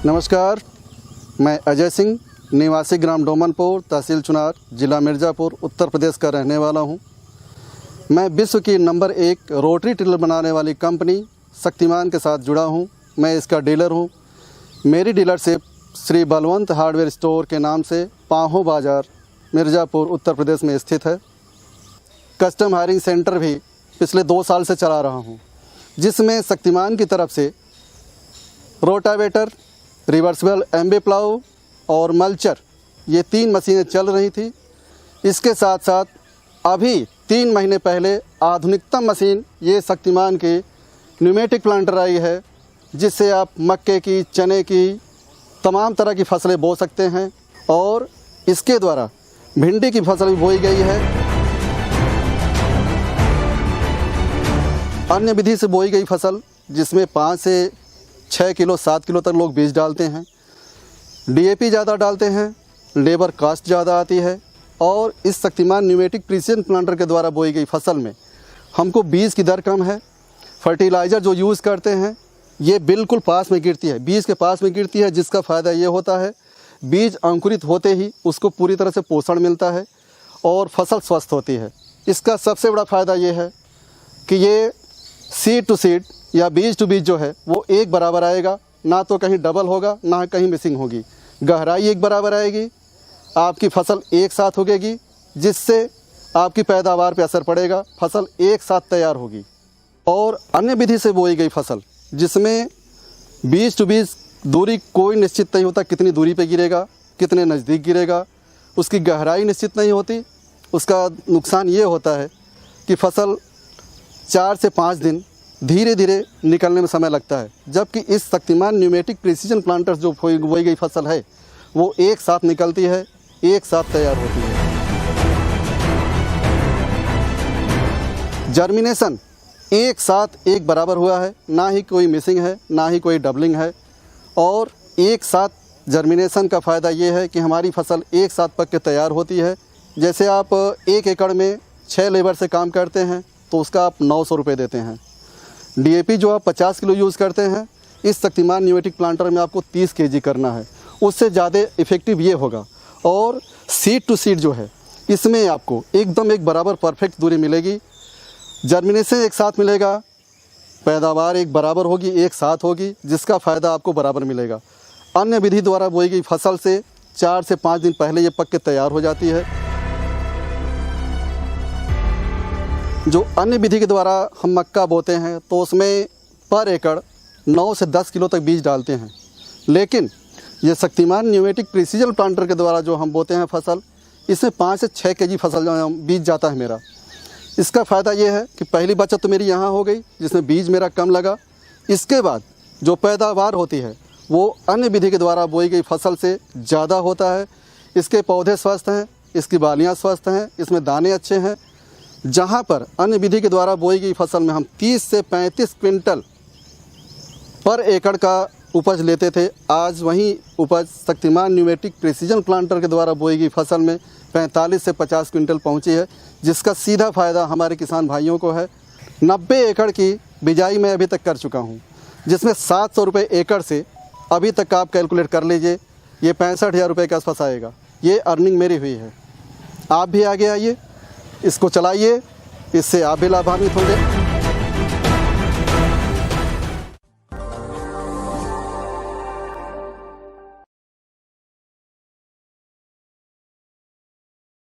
नमस्कार, मैं अजय सिंह, निवासी ग्राम डोमनपुर, तहसील चुनार, जिला मिर्ज़ापुर, उत्तर प्रदेश का रहने वाला हूं। मैं विश्व की नंबर 1 रोटरी टिलर बनाने वाली कंपनी शक्तिमान के साथ जुड़ा हूं। मैं इसका डीलर हूं। मेरी dealership Shri Balwant hardware store के नाम से पाहों बाज़ार, मिर्ज़ापुर, उत्तर प्रदेश में स्थित है। कस्टम हायरिंग सेंटर भी पिछले 2 साल से चला रहा हूं, जिसमें शक्तिमान की तरफ से रोटावेटर, रिवर्सिबल एम्बी प्लाऊ और मल्चर, ये 3 मशीनें चल रही थी। इसके साथ साथ अभी 3 महीने पहले आधुनिकतम मशीन ये शक्तिमान की न्यूमेटिक प्लांटर आई है, जिससे आप मक्के की, चने की, तमाम तरह की फसलें बो सकते हैं। और इसके द्वारा भिंडी की फसल भी बोई गई है। अन्य विधि से बोई गई फसल, जिसमें 5 से 6 किलो, 7 किलो तक लोग बीज डालते हैं। डीएपी ज़्यादा डालते हैं, लेबर कास्ट ज़्यादा आती है। और इस शक्तिमान न्यूमेटिक प्रिसीजन प्लांटर के द्वारा बोई गई फसल में हमको बीज की दर कम है। फर्टिलाइज़र जो यूज़ करते हैं ये बिल्कुल पास में गिरती है, बीज के पास में गिरती है, जिसका फ़ायदा ये होता है बीज अंकुरित होते ही उसको पूरी तरह से पोषण मिलता है और फसल स्वस्थ होती है। इसका सबसे बड़ा फ़ायदा ये है कि ये सीड टू सीड या बीज टू बीज जो है वो एक बराबर आएगा, ना तो कहीं डबल होगा, ना कहीं मिसिंग होगी। गहराई एक बराबर आएगी, आपकी फसल एक साथ उगेगी, जिससे आपकी पैदावार पे असर पड़ेगा, फसल एक साथ तैयार होगी। और अन्य विधि से बोई गई फसल, जिसमें बीज टू बीज दूरी कोई निश्चित नहीं होता, कितनी दूरी पे गिरेगा, कितने नज़दीक गिरेगा, उसकी गहराई निश्चित नहीं होती। उसका नुकसान ये होता है कि फसल 4 से 5 दिन धीरे धीरे निकलने में समय लगता है, जबकि इस शक्तिमान न्यूमेटिक प्रिसीजन प्लांटर जो बोई गई फसल है वो एक साथ निकलती है, एक साथ तैयार होती है। जर्मिनेशन एक साथ एक बराबर हुआ है, ना ही कोई मिसिंग है, ना ही कोई डबलिंग है। और एक साथ जर्मिनेशन का फ़ायदा ये है कि हमारी फसल एक साथ पक के तैयार होती है। जैसे आप 1 एकड़ में 6 लेबर से काम करते हैं तो उसका आप 900 रुपये देते हैं। डीएपी जो आप 50 किलो यूज़ करते हैं, इस शक्तिमान न्यूमेटिक प्लांटर में आपको 30 केजी करना है, उससे ज़्यादा इफ़ेक्टिव ये होगा। और सीड टू सीड जो है, इसमें आपको एकदम एक बराबर परफेक्ट दूरी मिलेगी। जर्मिनेशन एक साथ मिलेगा, पैदावार एक बराबर होगी, एक साथ होगी, जिसका फ़ायदा आपको बराबर मिलेगा। अन्य विधि द्वारा बोई गई फसल से 4 से 5 दिन पहले ये पक के तैयार हो जाती है। जो अन्य विधि के द्वारा हम मक्का बोते हैं तो उसमें पर एकड़ 9 से 10 किलो तक बीज डालते हैं, लेकिन ये शक्तिमान न्यूमेटिक प्रिसीजन प्लांटर के द्वारा जो हम बोते हैं फसल, इसमें 5 से 6 केजी फसल बीज जाता है मेरा। इसका फ़ायदा ये है कि पहली बचत तो मेरी यहाँ हो गई, जिसमें बीज मेरा कम लगा। इसके बाद जो पैदावार होती है वो अन्य विधि के द्वारा बोई गई फसल से ज़्यादा होता है। इसके पौधे स्वस्थ हैं, इसकी बालियाँ स्वस्थ हैं, इसमें दाने अच्छे हैं। जहाँ पर अन्य विधि के द्वारा बोई गई फसल में हम 30 से 35 क्विंटल पर एकड़ का उपज लेते थे, आज वहीं उपज शक्तिमान न्यूमेटिक प्रिसीजन प्लांटर के द्वारा बोई गई फसल में 45 से 50 क्विंटल पहुंची है, जिसका सीधा फ़ायदा हमारे किसान भाइयों को है। 90 एकड़ की बिजाई मैं अभी तक कर चुका हूं, जिसमें 700 रुपये एकड़ से अभी तक आप कैलकुलेट कर लीजिए, ये 65,000 रुपये के आसपास आएगा। ये अर्निंग मेरी हुई है। आप भी आगे आइए, इसको चलाइए, इससे आप भी लाभान्वित होंगे।